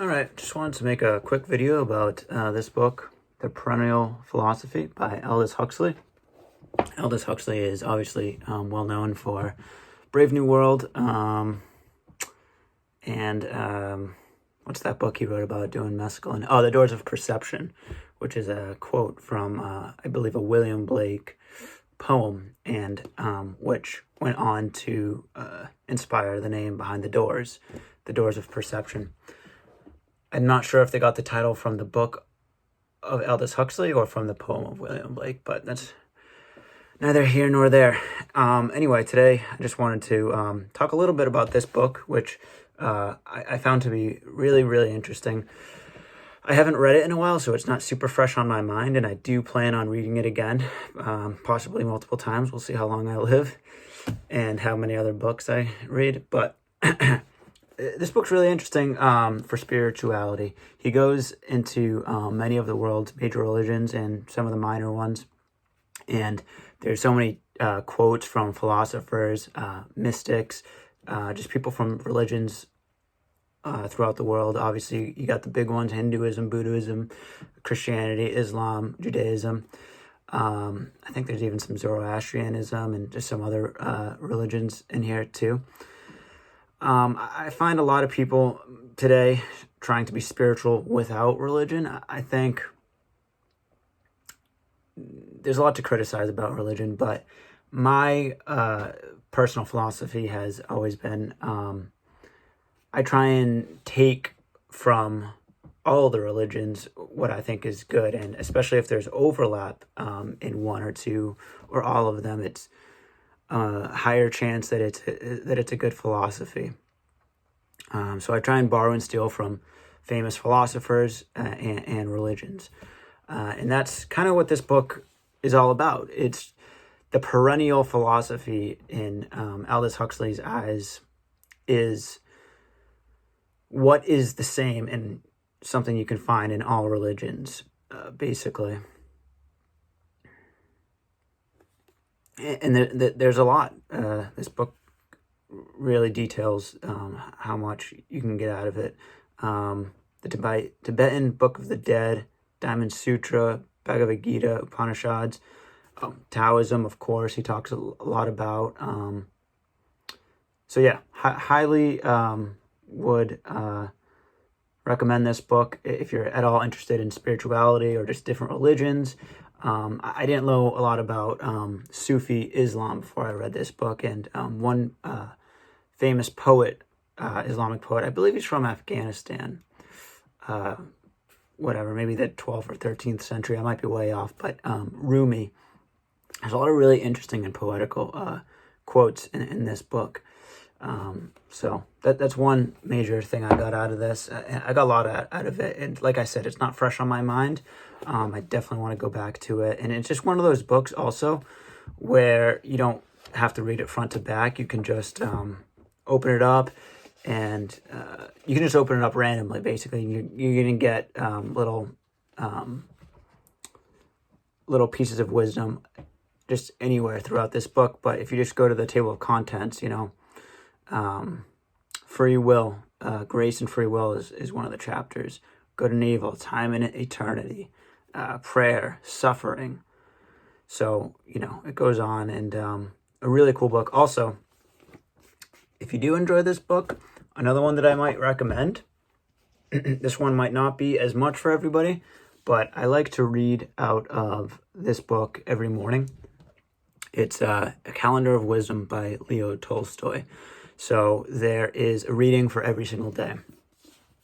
All right, just wanted to make a quick video about this book, The Perennial Philosophy by Aldous Huxley. Aldous Huxley is obviously well known for Brave New World, and what's that book he wrote about doing mescaline? Oh, The Doors of Perception, which is a quote from, I believe, a William Blake poem, and which went on to inspire the name behind The Doors of Perception. I'm not sure if they got the title from the book of Aldous Huxley or from the poem of William Blake, but that's neither here nor there. Anyway, today I just wanted to talk a little bit about this book, which I found to be really, really interesting. I haven't read it in a while, so it's not super fresh on my mind, and I do plan on reading it again, possibly multiple times. We'll see how long I live and how many other books I read, but this book's really interesting for spirituality. He goes into many of the world's major religions and some of the minor ones. And there's so many quotes from philosophers, mystics, just people from religions throughout the world. Obviously, you got the big ones: Hinduism, Buddhism, Christianity, Islam, Judaism. I think there's even some Zoroastrianism and just some other religions in here too. I find a lot of people today trying to be spiritual without religion. I think there's a lot to criticize about religion, but my personal philosophy has always been I try and take from all the religions what I think is good, and especially if there's overlap in one or two or all of them, it's higher chance that it's a good philosophy. So I try and borrow and steal from famous philosophers and religions. And that's kind of what this book is all about. It's the perennial philosophy in Aldous Huxley's eyes is what is the same and something you can find in all religions, basically. And there's a lot. This book really details how much you can get out of it. The Tibetan Book of the Dead, Diamond Sutra, Bhagavad Gita, Upanishads, Taoism, of course, he talks a lot about. So yeah, highly would recommend this book if you're at all interested in spirituality or just different religions. I didn't know a lot about Sufi Islam before I read this book, and one famous poet, Islamic poet, I believe he's from Afghanistan, maybe the 12th or 13th century, I might be way off, but Rumi. There's a lot of really interesting and poetical quotes in this book. So that's one major thing I got out of this. I got a lot out of it, and like I said, it's not fresh on my mind. I definitely want to go back to it, and it's just one of those books also where you don't have to read it front to back. You can just open it up, and you can just open it up randomly. Basically, you're gonna get little pieces of wisdom just anywhere throughout this book. But if you just go to the table of contents, free will, grace and free will is one of the chapters. Good and evil, time and eternity, prayer, suffering. So, it goes on, and a really cool book. Also, if you do enjoy this book, another one that I might recommend, this one might not be as much for everybody, but I like to read out of this book every morning. It's A Calendar of Wisdom by Leo Tolstoy. So there is a reading for every single day.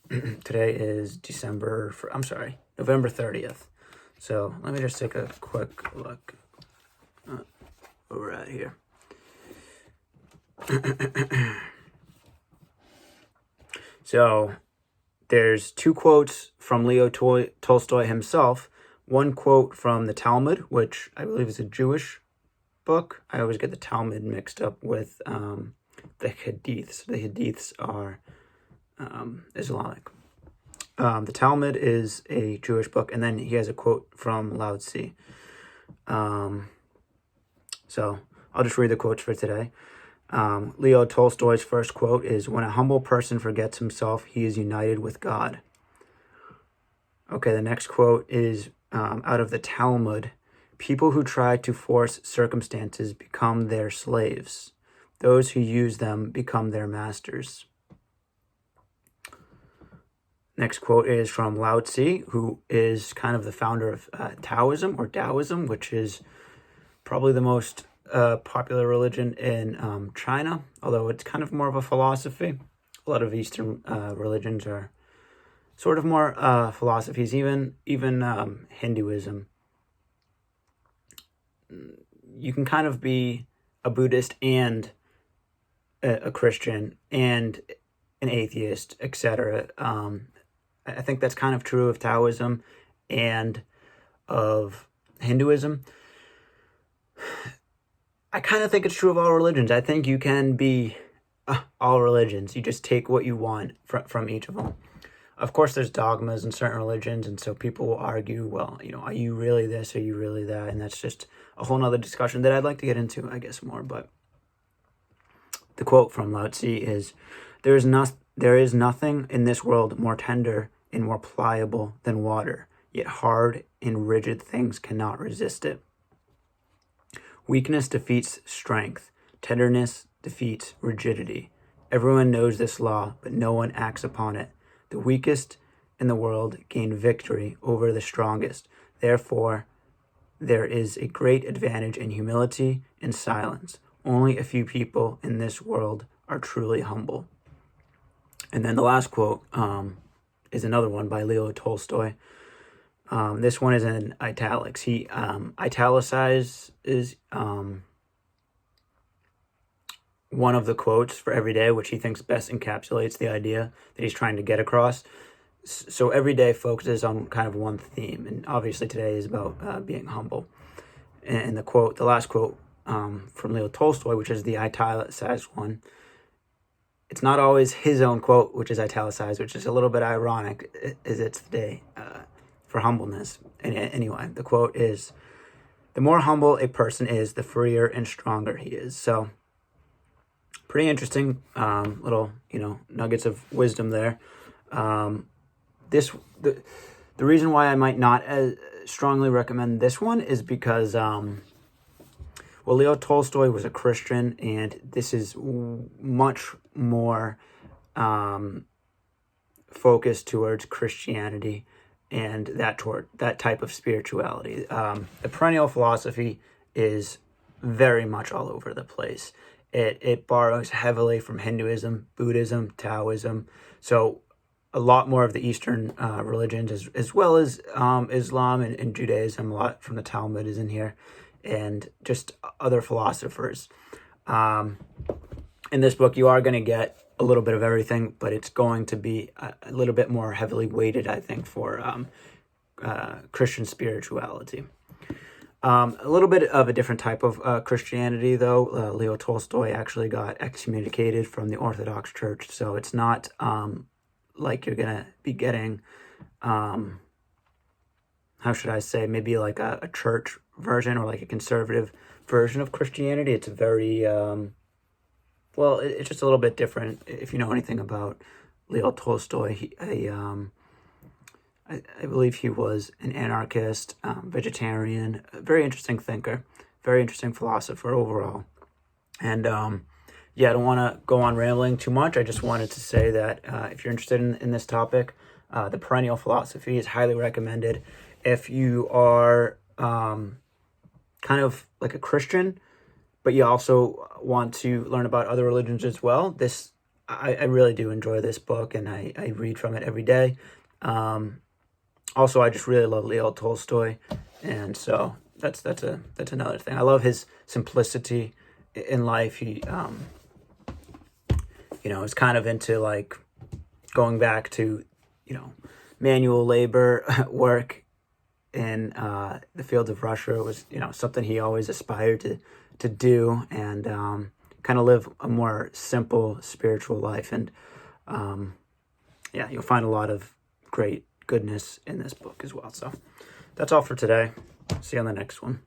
Today is November 30th. So let me just take a quick look where we're at here. So there's two quotes from Leo Tolstoy himself. One quote from the Talmud, which I believe is a Jewish book. I always get the Talmud mixed up with the Hadiths. The Hadiths are Islamic. The Talmud is a Jewish book, and then he has a quote from Lao Tzu. So I'll just read the quotes for today. Leo Tolstoy's first quote is, "When a humble person forgets himself, he is united with God." Okay, the next quote is out of the Talmud. "People who try to force circumstances become their slaves. Those who use them become their masters." Next quote is from Lao Tzu, who is kind of the founder of Taoism or Taoism, which is probably the most popular religion in China, although it's kind of more of a philosophy. A lot of Eastern religions are sort of more philosophies, even Hinduism. You can kind of be a Buddhist and a Christian and an atheist, etc. I think that's kind of true of Taoism and of Hinduism. I kind of think it's true of all religions. I think you can be all religions. You just take what you want from each of them. Of course, there's dogmas in certain religions, and so people will argue, well, are you really this? Are you really that? And that's just a whole nother discussion that I'd like to get into, I guess, more. But the quote from Lao Tzu is, there is nothing in this world more tender and more pliable than water, yet hard and rigid things cannot resist it. Weakness defeats strength. Tenderness defeats rigidity. Everyone knows this law, but no one acts upon it. The weakest in the world gain victory over the strongest. Therefore, there is a great advantage in humility and silence. Only a few people in this world are truly humble. And then the last quote is another one by Leo Tolstoy. This one is in italics. He italicizes one of the quotes for every day, which he thinks best encapsulates the idea that he's trying to get across. So every day focuses on kind of one theme, and obviously today is about being humble. And the last quote from Leo Tolstoy, which is the italicized one, it's not always his own quote, which is italicized, which is a little bit ironic, as it's the day for humbleness. And anyway, the quote is, "The more humble a person is, the freer and stronger he is." So pretty interesting little, nuggets of wisdom there. The reason why I might not as strongly recommend this one is because, Leo Tolstoy was a Christian, and this is much more focused towards Christianity and that type of spirituality. The Perennial philosophy is very much all over the place. It borrows heavily from Hinduism, Buddhism, Taoism. So a lot more of the Eastern religions, as well as Islam and Judaism. A lot from the Talmud is in here, and just other philosophers. In this book, you are going to get a little bit of everything, but it's going to be a little bit more heavily weighted, I think, for Christian spirituality. A little bit of a different type of Christianity, though. Leo Tolstoy actually got excommunicated from the Orthodox Church, so it's not like you're going to be getting, how should I say, maybe like a church version or like a conservative version of Christianity. It's very, it's just a little bit different. If you know anything about Leo Tolstoy, I believe he was an anarchist, vegetarian, a very interesting thinker, very interesting philosopher overall. And I don't want to go on rambling too much. I just wanted to say that if you're interested in this topic, the Perennial philosophy is highly recommended. If you are kind of like a Christian, but you also want to learn about other religions as well, I really do enjoy this book, and I read from it every day. Also, I just really love Leo Tolstoy, and so that's another thing. I love his simplicity in life. He, is kind of into like going back to, manual labor work in the fields of Russia. It was, something he always aspired to do, and kind of live a more simple spiritual life. And you'll find a lot of great goodness in this book as well. So that's all for today. See you on the next one.